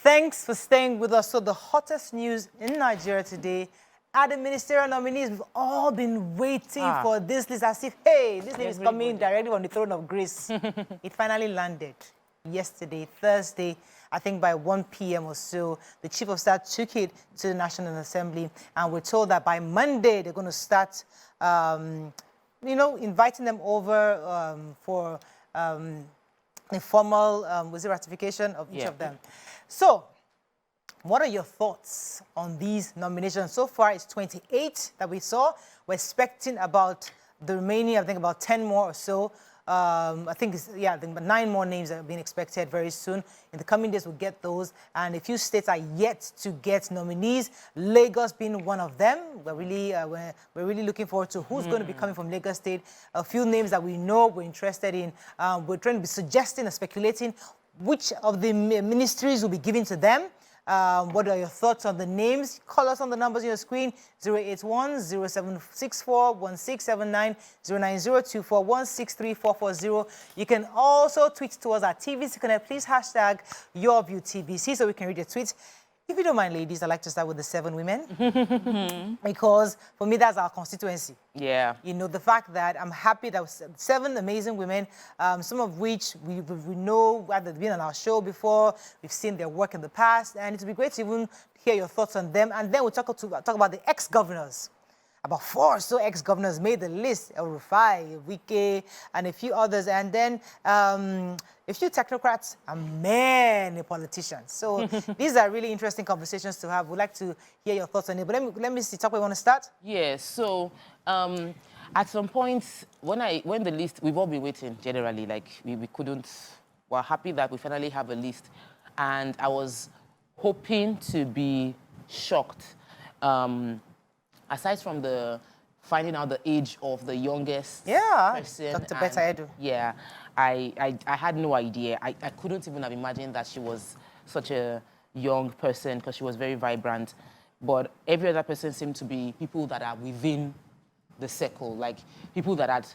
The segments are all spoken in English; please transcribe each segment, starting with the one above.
Thanks for staying with us. So the hottest news in Nigeria today are the ministerial nominees. We've all been waiting for this list as if, hey, this name is coming directly from the throne of grace. It finally landed yesterday, Thursday, I think by 1 p.m. or so. The Chief of Staff took it to the National Assembly, and we're told that by Monday they're going to start, inviting them over for a formal ratification of each of them. So, what are your thoughts on these nominations? So far, it's 28 that we saw. We're expecting about the remaining, I think about 10 more or so. I think it's, I think 9 more names are being expected very soon. In the coming days, we'll get those. And a few states are yet to get nominees, Lagos being one of them. We're really looking forward to who's going to be coming from Lagos State. A few names that we know we're interested in. We're trying to be suggesting and speculating which of the ministries will be given to them. What are your thoughts on the names? Call us on the numbers on your screen, 081-0764-1679, 09024-163440. You can also tweet to us at TVC Connect. Please hashtag YourViewTVC so we can read your tweets. If you don't mind, ladies, I'd like to start with the 7 women because for me, that's our constituency. Yeah. You know, the fact that I'm happy that 7 amazing women, some of which we know have been on our show before, we've seen their work in the past, and it would be great to even hear your thoughts on them. And then we'll talk about the ex-governors. About 4 or so ex-governors made the list, El-Rufai, Wike, and a few others, and then a few technocrats and many politicians. So these are really interesting conversations to have. We'd like to hear your thoughts on it. But let me see, Tako, you want to start? Yes, so at some point, when the list, we've all been waiting generally, like we couldn't, we're happy that we finally have a list. And I was hoping to be shocked. Aside from the finding out the age of the youngest person. Dr. Betta Edu. Yeah, I had no idea. I couldn't even have imagined that she was such a young person because she was very vibrant. But every other person seemed to be people that are within the circle, like people that had,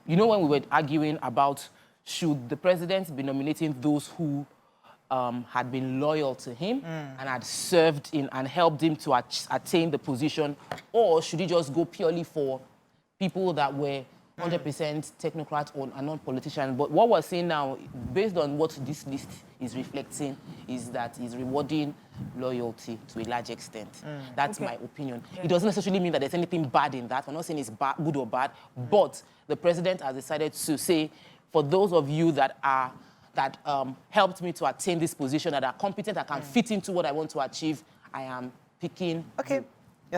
you know, when we were arguing about should the president be nominating those who had been loyal to him and had served in and helped him to attain the position, or should he just go purely for people that were 100% technocrats or non-politicians? But what we're seeing now, based on what this list is reflecting, is that he's rewarding loyalty to a large extent. That's my opinion. It doesn't necessarily mean that there's anything bad in that. We're not saying it's good or bad, but the president has decided to say, for those of you that helped me to attain this position, that are competent, that can fit into what I want to achieve, I am picking. Okay.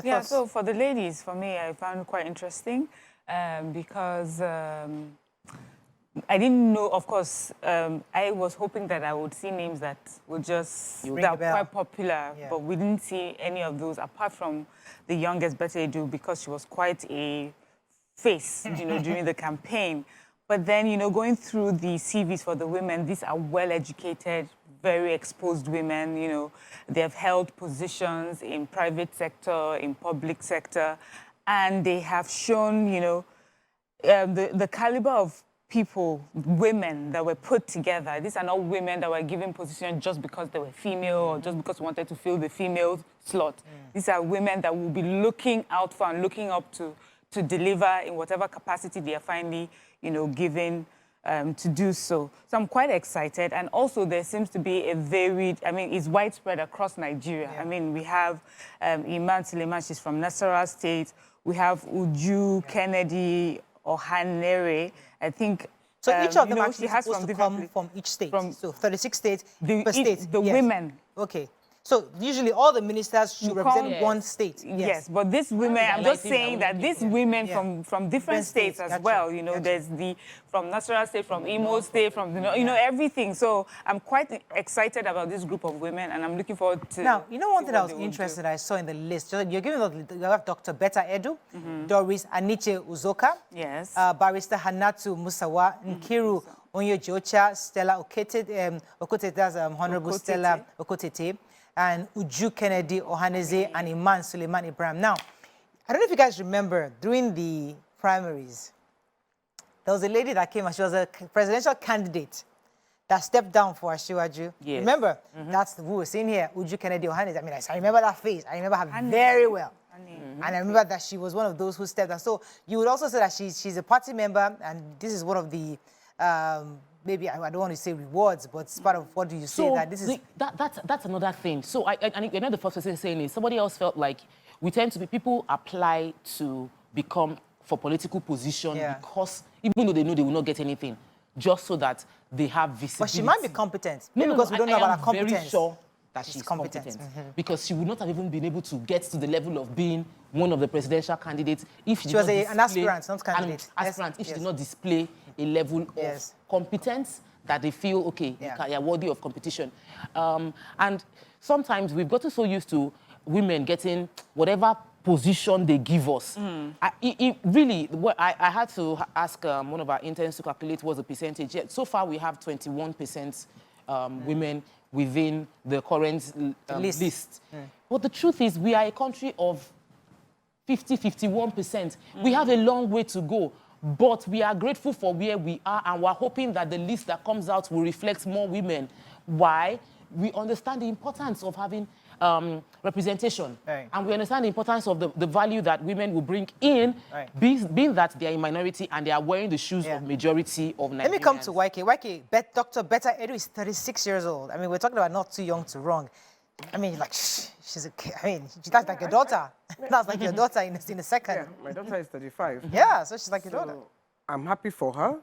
Yeah, so for the ladies, for me, I found it quite interesting because I didn't know, of course, I was hoping that I would see names that would just, that are quite popular, but we didn't see any of those apart from the youngest, Betta Edu, because she was quite a face, you know, during the campaign. But then, you know, going through the CVs for the women, these are well-educated, very exposed women, you know. They have held positions in private sector, in public sector, and they have shown, you know, the caliber of people, women that were put together. These are not women that were given position just because they were female or just because we wanted to fill the female slot. These are women that will be looking out for and looking up to deliver in whatever capacity they are finally, you know, given to do so. So I'm quite excited. And also there seems to be a varied, I mean, it's widespread across Nigeria. I mean, we have Iman Suleiman, she's from Nasarawa State. We have Uju Kennedy Ohanere, I think. So each of them actually has to come from each state. So 36 states per state. The women. Okay. So usually all the ministers should represent one state. Yes, but these women, I'm just saying that these women from different states as well, you know, there's from Nasarawa State, from Imo State, from, you know, everything. So I'm quite excited about this group of women, and I'm looking forward to... Now, you know one thing I was interested, I saw in the list, you're giving us, you have Dr. Betta Edu, Doris Aniche Uzoka, Barrister Hanatu Musawa, Nkiru Onyejocha, Stella Okete, that's Honorable Stella Okotete, and Uju Kennedy Ohaneze and Iman Suleiman Ibrahim. Now, I don't know if you guys remember, during the primaries, there was a lady that came and she was a presidential candidate that stepped down for Ashiwaju. Yes. Remember, that's who we're seeing here, Uju Kennedy Ohane. I mean, I remember that face. I remember her very well. And I remember that she was one of those who stepped down. So you would also say that she's a party member, and this is one of the, maybe, I don't want to say rewards, but it's part of what do you say that this is... That's another thing. So and you know the first person saying is, somebody else felt like we tend to be, people apply to become for political position because, even though they know they will not get anything, just so that they have visibility. But she might be competent. No, because we don't know about her I'm very competence. sure that she's competent. Because she would not have even been able to get to the level of being one of the presidential candidates if she was an aspirant, not candidate. Aspirant, if she did not display a level of competence that they feel, okay, you're worthy of competition. And sometimes we've gotten so used to women getting whatever position they give us. Really, I had to ask one of our interns to calculate what's the percentage. Yet so far, we have 21% women within the current list. But the truth is, we are a country of 51%. We have a long way to go. But we are grateful for where we are, and we're hoping that the list that comes out will reflect more women. Why? We understand the importance of having representation. And we understand the importance of the value that women will bring in, being that they are a minority and they are wearing the shoes of majority of Nigerians. Let me come to Wike. Wike, Dr. Betta Edu is 36 years old. I mean, we're talking about not too young to wrong. I mean, like, she's a kid. I mean, that's like your daughter. That's like your daughter in a second. Yeah, my daughter is 35. Yeah, so she's like your daughter. I'm happy for her.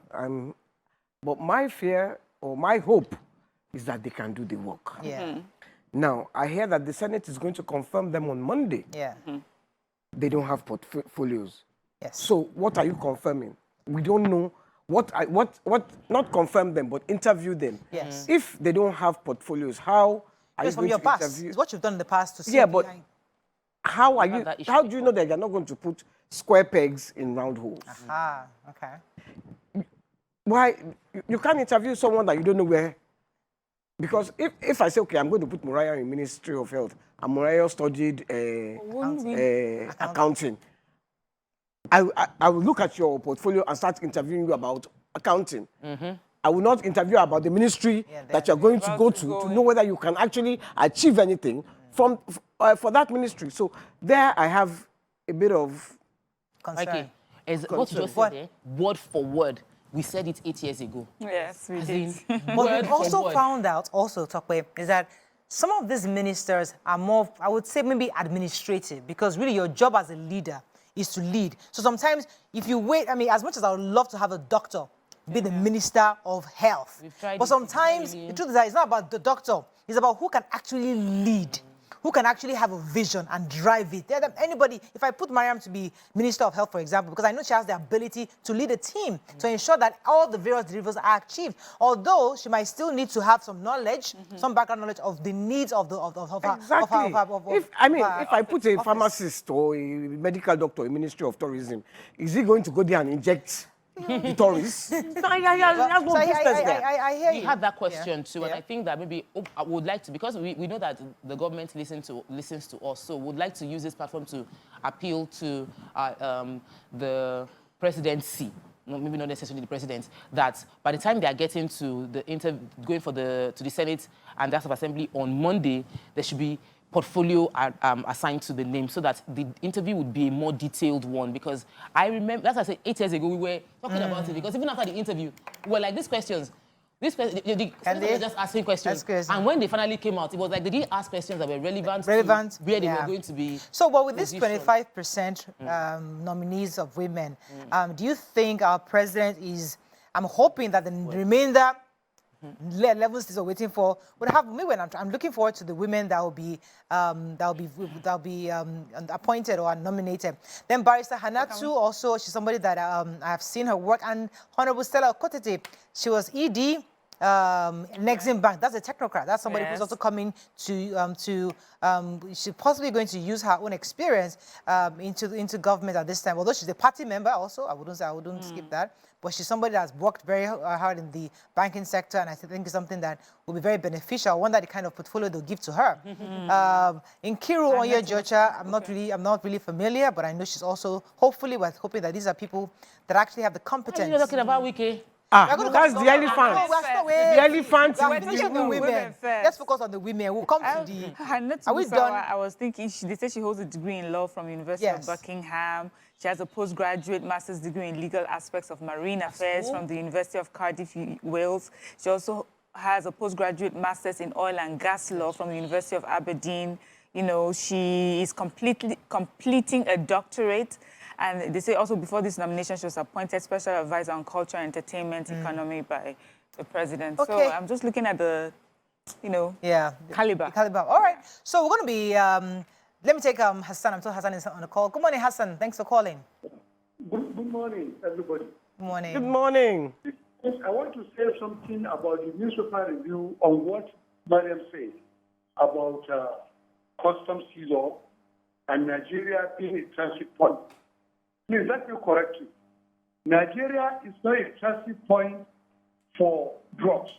But my fear or my hope is that they can do the work. Yeah. Now, I hear that the Senate is going to confirm them on Monday. Yeah. They don't have portfolios. Yes. So what are you confirming? We don't know not confirm them, but interview them. Yes. If they don't have portfolios, how are you from going your to past. interview? It's what you've done in the past to see. Yeah, but how do you know that you're not going to put square pegs in round holes? Aha, okay. Why? You can't interview someone that you don't know where. Because if I say, okay, I'm going to put Mariah in Ministry of Health, and Mariah studied accounting, I will look at your portfolio and start interviewing you about accounting. I will not interview about the ministry that you're going to go to know whether you can actually achieve anything for that ministry. So there I have a bit of concern. Okay. As what you just said there, word for word, we said it 8 years ago. Yes, we did. But we also found out, Tokwe, is that some of these ministers are more, I would say, maybe administrative, because really your job as a leader is to lead. So sometimes if you wait, I mean, as much as I would love to have a doctor be the Minister of Health, but sometimes the truth is that it's not about the doctor, it's about who can actually lead. Who can actually have a vision and drive it. Anybody, if I put Mariam to be Minister of Health, for example, because I know she has the ability to lead a team to ensure that all the various deliverables are achieved. Although she might still need to have some knowledge, some background knowledge of the needs of her. If I put a pharmacist or a medical doctor in Ministry of Tourism, is he going to go there and inject the tourists? That's no business there. I hear you. We had that question too, and I think that maybe I would like to, because we know that the government listens to us, so would like to use this platform to appeal to the presidency, maybe not necessarily the president, that by the time they are getting to the going to the Senate and the House of Assembly on Monday, there should be portfolio assigned to the name, so that the interview would be a more detailed one. Because I remember, that's why I said 8 years ago, we were talking about it, because even after the interview, we were like, these questions, they were just asking questions. And when they finally came out, it was like they didn't ask questions that were relevant to where they were going to be. So, but with this 25% nominees of women, do you think our president is, I'm hoping that the remainder 11 states are waiting for would have maybe. I'm looking forward to the women that will be appointed or nominated. Then Barrister Hanatu, also she's somebody that I have seen her work, and Honorable Stella Okotete, she was ED. Nexim Bank, that's a technocrat. That's somebody who's also coming to she's possibly going to use her own experience into government at this time. Although she's a party member also, I wouldn't skip that. But she's somebody that's worked very hard in the banking sector, and I think it's something that will be very beneficial. I wonder the kind of portfolio they'll give to her. In Kiru Onye Georgia, I'm not really familiar, but I know she's also, hopefully, we're hoping that these are people that actually have the competence. You're talking about Wike. That's the elephant. No, we're still The elephant. we are finishing the women. Women first. Let's focus on the women. We'll come to the... Are we done? I was thinking, they say she holds a degree in law from the University of Buckingham. She has a postgraduate master's degree in legal aspects of marine affairs from the University of Cardiff, Wales. She also has a postgraduate master's in oil and gas law from the University of Aberdeen. You know, she is completing a doctorate. And they say also before this nomination, she was appointed Special Advisor on Culture, Entertainment, Economy by the President. Okay. So I'm just looking at the, you know, caliber. All right. So we're going to be... let me take Hassan. I'm told Hassan is on the call. Good morning, Hassan. Thanks for calling. Good morning, everybody. Good morning. Good morning. Yes, I want to say something about the newspaper review on what Mariam said about customs seizure and Nigeria being a transit point. Please, let me correct you. Nigeria is not a transit point for drugs.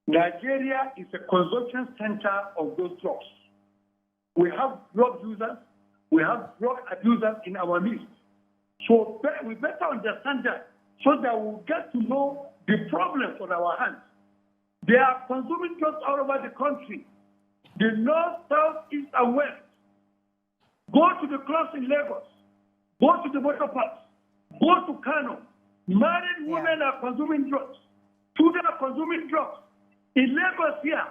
Nigeria is a consumption center of those drugs. We have drug users, we have drug abusers in our midst. So we better understand that so that we'll get to know the problem on our hands. They are consuming drugs all over the country. The north, south, east, and west. Go to the clubs in Lagos. Go to the motor parks. Go to Kano. Married women are consuming drugs. Children are consuming drugs. In Lagos here,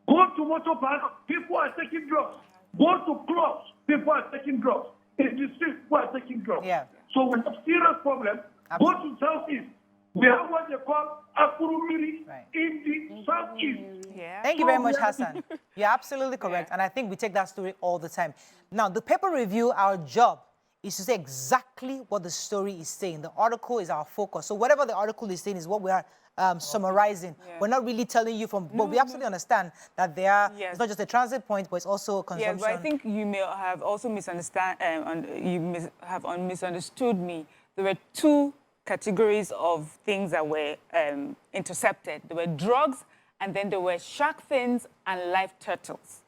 go to motor parks, people are taking drugs. Go to clubs, people are taking drugs. In the streets, people are taking drugs. So we have serious problem. Go to Southeast. We have what they call Akurumiri in the Southeast. Thank you very much, Hassan. You're absolutely correct. And I think we take that story all the time. Now, the paper review, our job is to say exactly what the story is saying. The article is our focus. So whatever the article is saying is what we are summarizing. We're not really telling you from, but we absolutely understand that they are, it's not just a transit point, but it's also a consumption. Yes, but I think you may have also misunderstood me. There were two categories of things that were intercepted. There were drugs, and then there were shark fins and live turtles.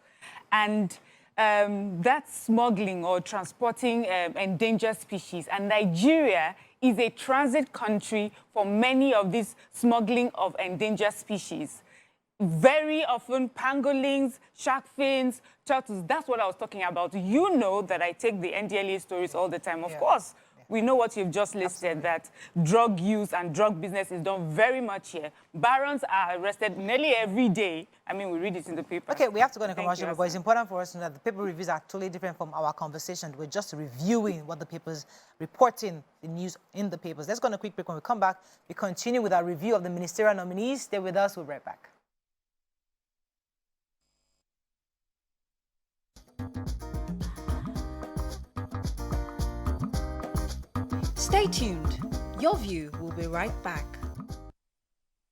And that's smuggling or transporting endangered species. And Nigeria is a transit country for many of these smuggling of endangered species. Very often, pangolins, shark fins, turtles, that's what I was talking about. You know that I take the NDLA stories all the time. Of course, we know what you've just listed, that drug use and drug business is done very much here. Barons are arrested nearly every day. I mean, we read it in the paper. Okay, we have to go into commercial, but it's important for us to know that the paper reviews are totally different from our conversation. We're just reviewing what the papers, reporting the news in the papers. Let's go on a quick break. When we come back, we continue with our review of the ministerial nominees. Stay with us. We'll be right back. Stay tuned. Your View will be right back.